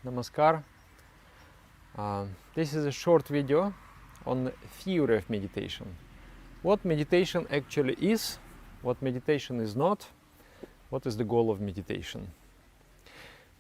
Namaskar. This is a short video on the theory of meditation. What meditation actually is, what meditation is not, what is the goal of meditation.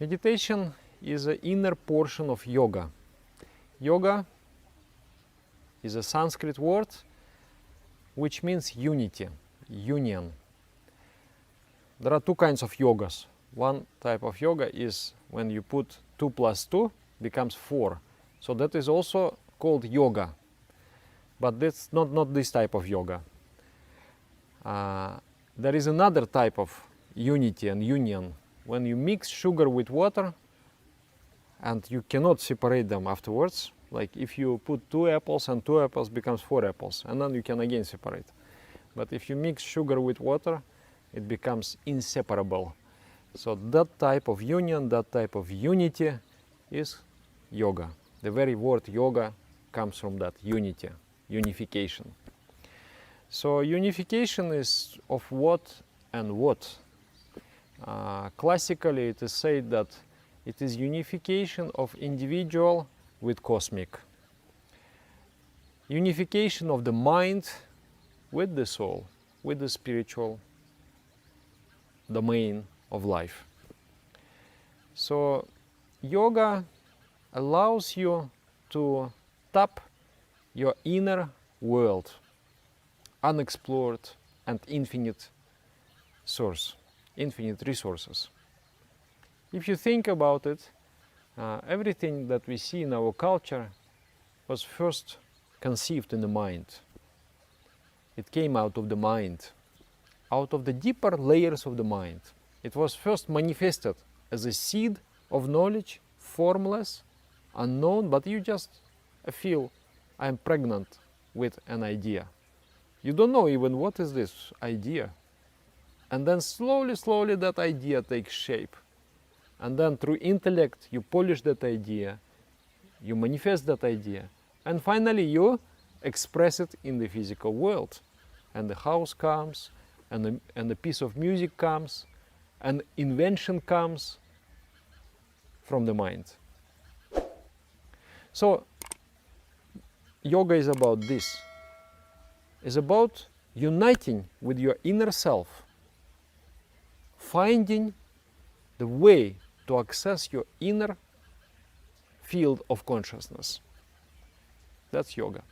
Meditation is an inner portion of yoga. Yoga is a Sanskrit word which means unity, union. There are two kinds of yogas. One type of yoga is when you put 2 plus 2 becomes 4. So that is also called yoga. But that's not this type of yoga. There is another type of unity and union. When you mix sugar with water and you cannot separate them afterwards, like if you put 2 apples and 2 apples becomes 4 apples, and then you can again separate. But if you mix sugar with water, it becomes inseparable. So that type of union, that type of unity is yoga. The very word yoga comes from that unity, unification. So unification is of what and what. Classically it is said that it is unification of individual with cosmic. Unification of the mind with the soul, with the spiritual domain of life. So yoga allows you to tap your inner world, unexplored and infinite source, infinite resources. If you think about it, everything that we see in our culture was first conceived in the mind. It came out of the mind, out of the deeper layers of the mind. It was first manifested as a seed of knowledge, formless, unknown, but you just feel I'm pregnant with an idea. You don't know even what is this idea. And then slowly that idea takes shape. And then through intellect you polish that idea, you manifest that idea, and finally you express it in the physical world. And the house comes, and a piece of music comes, and invention comes from the mind. So yoga is about this. It's about uniting with your inner self, finding the way to access your inner field of consciousness. That's yoga.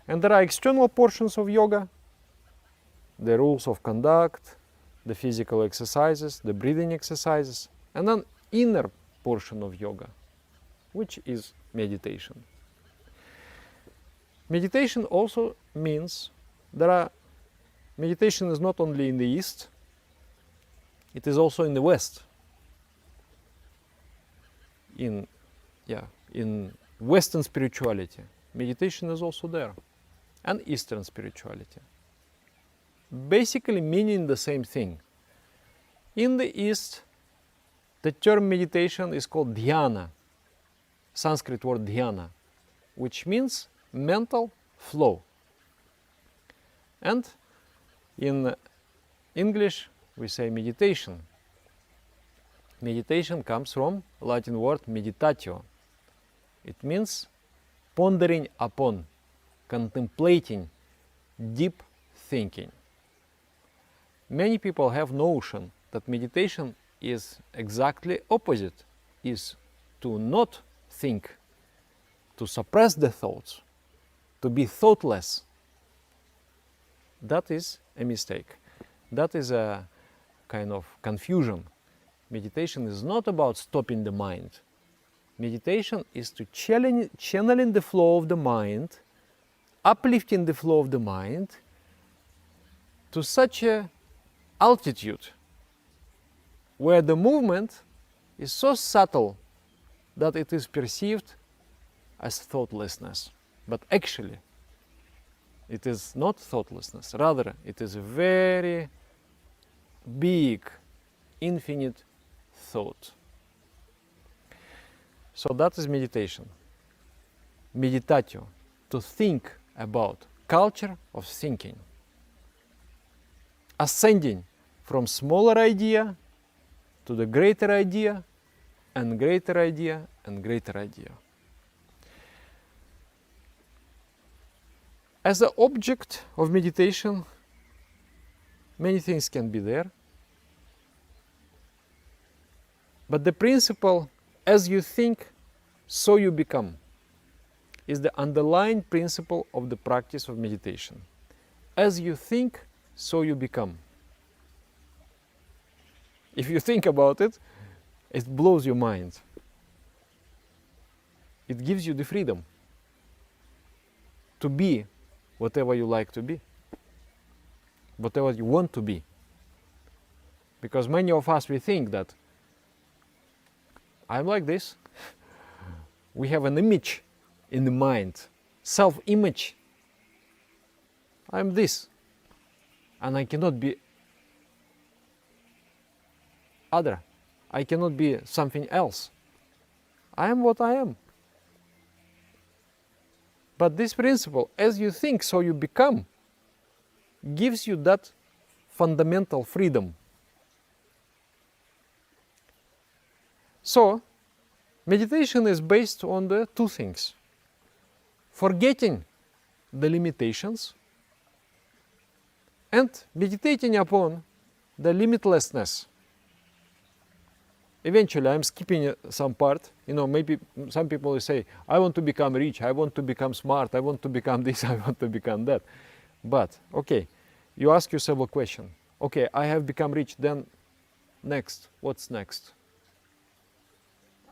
And there are external portions of yoga, the rules of conduct, the physical exercises, the breathing exercises, and then inner portion of yoga, which is meditation. Meditation also means meditation is not only in the East, it is also in the West. In Western spirituality, meditation is also there, and Eastern spirituality. Basically meaning the same thing. In the East, the term meditation is called dhyana, Sanskrit word dhyana, which means mental flow. And in English we say meditation. Meditation comes from Latin word meditatio. It means pondering upon, contemplating, deep thinking. Many people have notion that meditation is exactly opposite, is to not think, to suppress the thoughts, to be thoughtless. That is a mistake. That is a kind of confusion. Meditation is not about stopping the mind. Meditation is to channeling the flow of the mind, uplifting the flow of the mind to such a altitude where the movement is so subtle that it is perceived as thoughtlessness. But actually, it is not thoughtlessness. Rather, it is a very big, infinite thought. So that is meditation. Meditatio, to think about, culture of thinking. Ascending from smaller idea to the greater idea, and greater idea and greater idea. As the object of meditation, many things can be there. But the principle, as you think, so you become, is the underlying principle of the practice of meditation. As you think, so you become. If you think about it, it blows your mind. It gives you the freedom to be whatever you like to be, whatever you want to be. Because many of us, we think that I'm like this. We have an image in the mind, self-image. I'm this, and I cannot be other. I cannot be something else. I am what I am. But this principle, as you think, so you become, gives you that fundamental freedom. So, meditation is based on the two things: forgetting the limitations and meditating upon the limitlessness. Eventually, I'm skipping some part. Maybe some people will say, I want to become rich, I want to become smart, I want to become this, I want to become that. But, okay, you ask yourself a question. Okay, I have become rich, then next, what's next?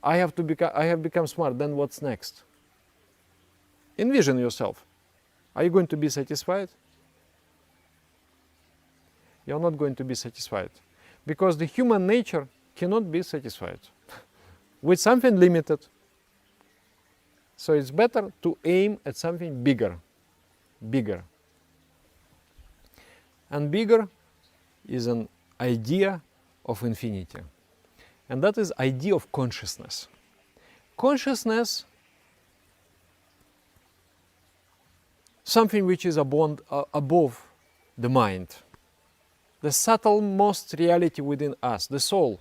I have become smart, then what's next? Envision yourself. Are you going to be satisfied? You're not going to be satisfied. Because the human nature cannot be satisfied with something limited. So it's better to aim at something bigger. And bigger is an idea of infinity. And that is idea of consciousness. Consciousness, something which is above the mind. The subtlemost reality within us, the soul,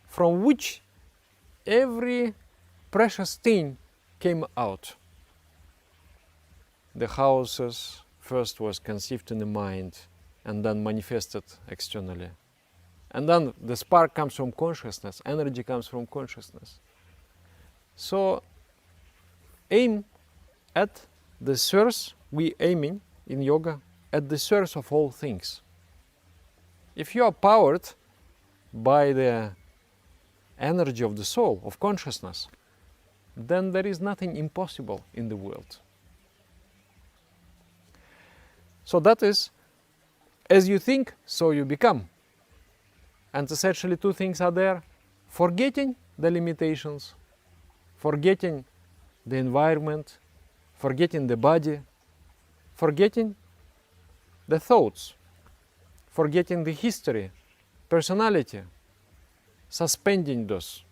from which every precious thing came out. The houses first was conceived in the mind and then manifested externally. And then the spark comes from consciousness, energy comes from consciousness. So aim at the source, we aiming in yoga, at the source of all things. If you are powered by the energy of the soul, of consciousness, then there is nothing impossible in the world. So that is, as you think, so you become. And essentially two things are there: forgetting the limitations, forgetting the environment, forgetting the body, forgetting the thoughts, forgetting the history, personality, suspending those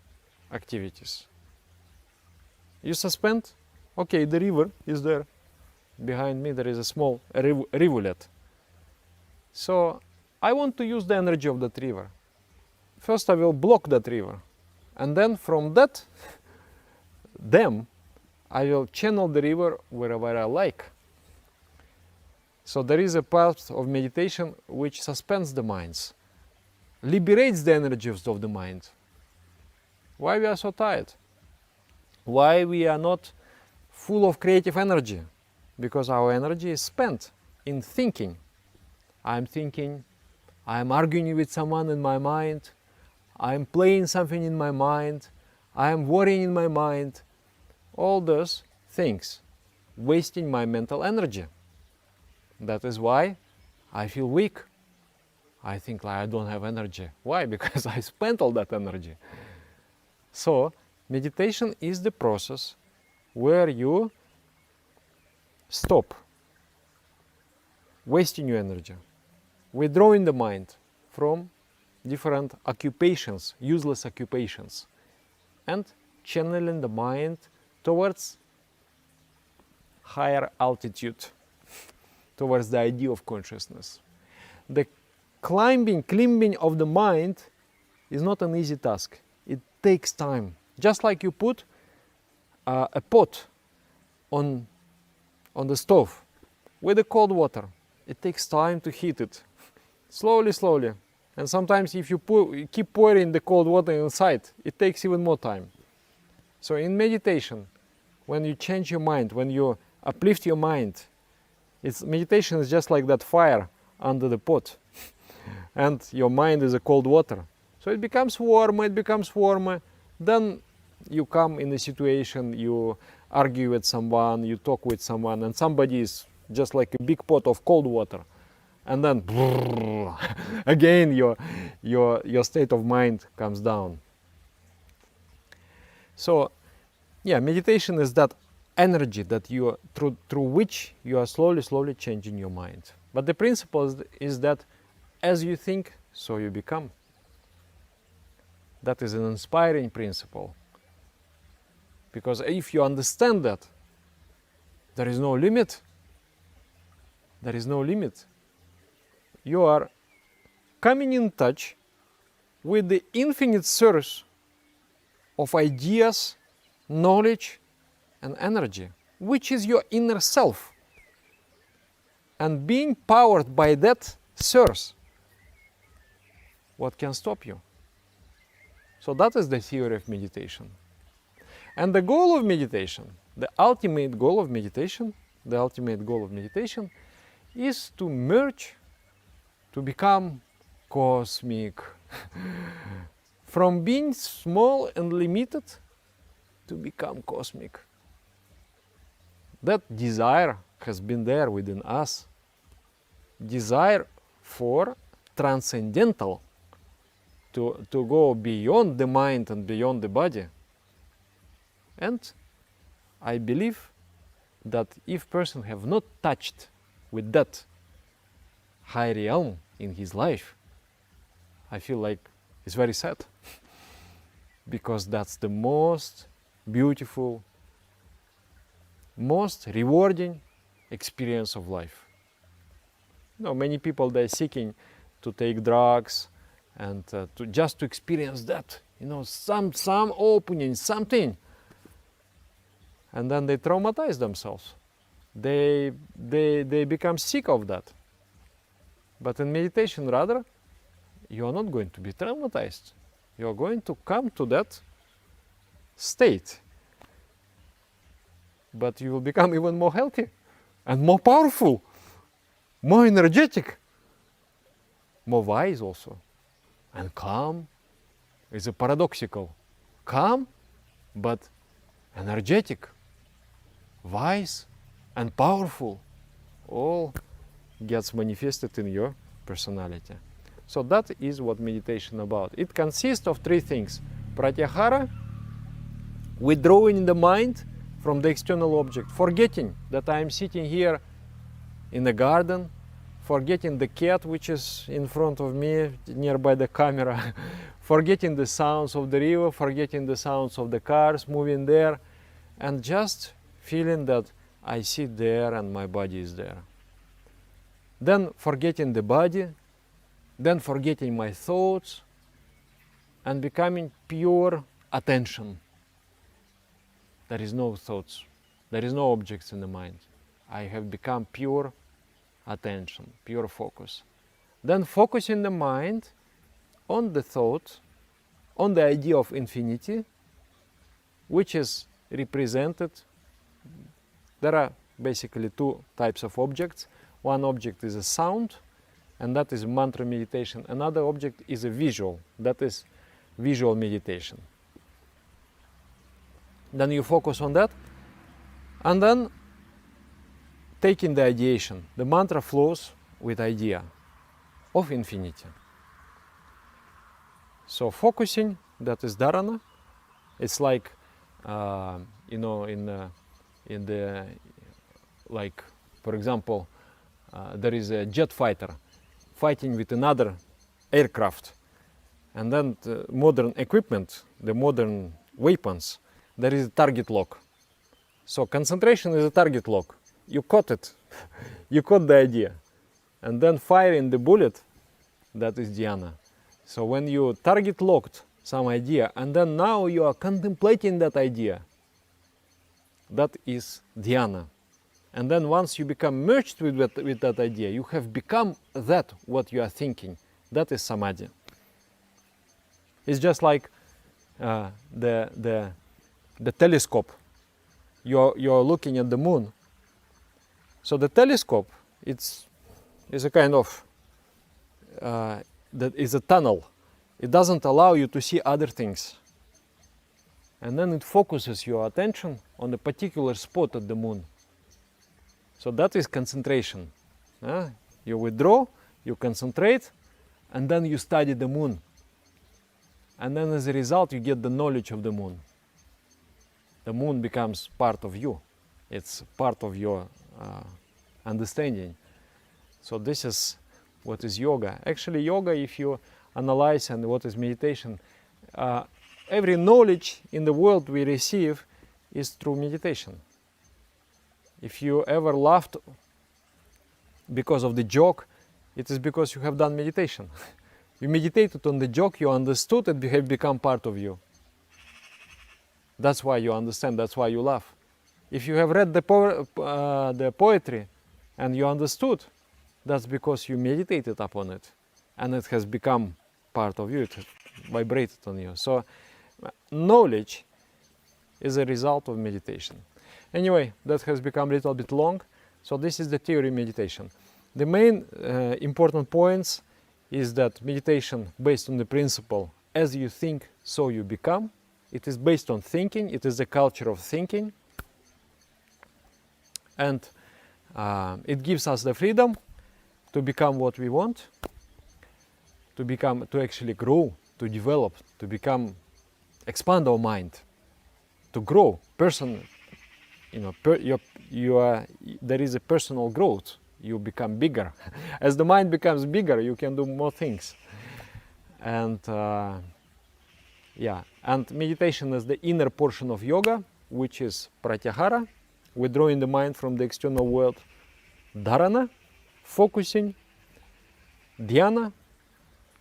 activities. You suspend, okay, the river is there. Behind me there is a small rivulet. So I want to use the energy of that river. First I will block that river, and then from that dam I will channel the river wherever I like. So there is a part of meditation which suspends the minds, liberates the energies of the mind. Why we are so tired? Why we are not full of creative energy? Because our energy is spent in thinking. I'm thinking, I'm arguing with someone in my mind, I'm playing something in my mind, I'm worrying in my mind. All those things wasting my mental energy. That is why I feel weak. I think like I don't have energy. Why? Because I spent all that energy. So meditation is the process where you stop wasting your energy, withdrawing the mind from different occupations, useless occupations, and channeling the mind towards higher altitude, towards the idea of consciousness. The climbing of the mind is not an easy task. takes time. Just like you put a pot on the stove with the cold water. It takes time to heat it, slowly, slowly. And sometimes if you keep pouring the cold water inside, it takes even more time. So in meditation, when you change your mind, when you uplift your mind, meditation is just like that fire under the pot. And your mind is a cold water. So it becomes warmer, then you come in a situation, you argue with someone, you talk with someone, and somebody is just like a big pot of cold water. And then again your state of mind comes down. So yeah, meditation is that energy that you through which you are slowly changing your mind. But the principle is that as you think, so you become. That is an inspiring principle. Because if you understand that, there is no limit. There is no limit. You are coming in touch with the infinite source of ideas, knowledge, and energy, which is your inner self. And being powered by that source, what can stop you? So that is the theory of meditation. And the goal of meditation, the ultimate goal of meditation is to merge, to become cosmic. From being small and limited to become cosmic. That desire has been there within us. Desire for transcendental, to go beyond the mind and beyond the body. And I believe that if person have not touched with that high realm in his life, I feel like it's very sad. Because that's the most beautiful, most rewarding experience of life. You know, many people, they're seeking to take drugs and just to experience that, you know, some opening, something. And then they traumatize themselves. They become sick of that. But in meditation, rather, you are not going to be traumatized. You are going to come to that state. But you will become even more healthy and more powerful, more energetic, more wise also. And calm is a paradoxical. Calm, but energetic, wise, and powerful. All gets manifested in your personality. So that is what meditation about. It consists of three things. Pratyahara, withdrawing the mind from the external object, forgetting that I am sitting here in the garden, forgetting the cat which is in front of me nearby the camera, forgetting the sounds of the river, forgetting the sounds of the cars moving there, and just feeling that I sit there and my body is there. Then forgetting the body, then forgetting my thoughts, and becoming pure attention. There is no thoughts, there is no objects in the mind. I have become pure attention, pure focus. Then focusing the mind on the thought, on the idea of infinity, which is represented. There are basically two types of objects. One object is a sound, and that is mantra meditation. Another object is a visual, that is visual meditation. Then you focus on that, and then taking the ideation. The mantra flows with idea of infinity. So focusing, that is dharana. It's like, you know, in the like, for example, there is a jet fighter fighting with another aircraft, and then the modern equipment, the modern weapons, there is a target lock. So concentration is a target lock. You caught it, you caught the idea, and then firing the bullet, that is dhyana. So when you target locked some idea, and then now you are contemplating that idea. That is dhyana. And then once you become merged with that idea, you have become that what you are thinking. That is samadhi. It's just like the telescope. You're looking at the moon. So the telescope, is a kind of that is a tunnel. It doesn't allow you to see other things. And then it focuses your attention on a particular spot at the moon. So that is concentration. You withdraw, you concentrate, and then you study the moon. And then as a result, you get the knowledge of the moon. The moon becomes part of you. It's part of your understanding. So this is what is yoga. Actually, yoga, if you analyze and what is meditation, every knowledge in the world we receive is through meditation. If you ever laughed because of the joke, it is because you have done meditation. You meditated on the joke, you understood it, have become part of you. That's why you understand, that's why you laugh. If you have read the poetry and you understood, that's because you meditated upon it and it has become part of you, it has vibrated on you. So knowledge is a result of meditation. Anyway, that has become a little bit long, so this is the theory of meditation. The main important points is that meditation based on the principle, as you think, so you become. It is based on thinking, it is the culture of thinking. And it gives us the freedom to become what we want, to actually grow, to develop, to become, expand our mind, to grow personally. There is a personal growth. You become bigger. As the mind becomes bigger, you can do more things. And and meditation is the inner portion of yoga, which is pratyahara, withdrawing the mind from the external world, dharana, focusing, dhyana,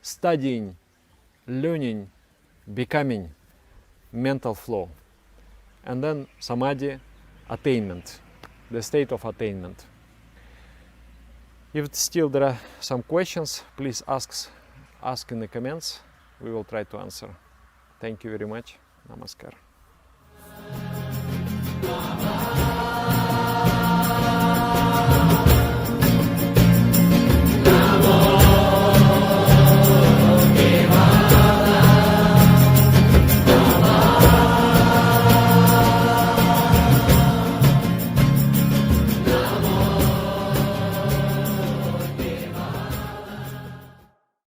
studying, learning, becoming, mental flow, and then samadhi, attainment, the state of attainment. If still there are some questions, please ask in the comments. We will try to answer. Thank you very much. Namaskar.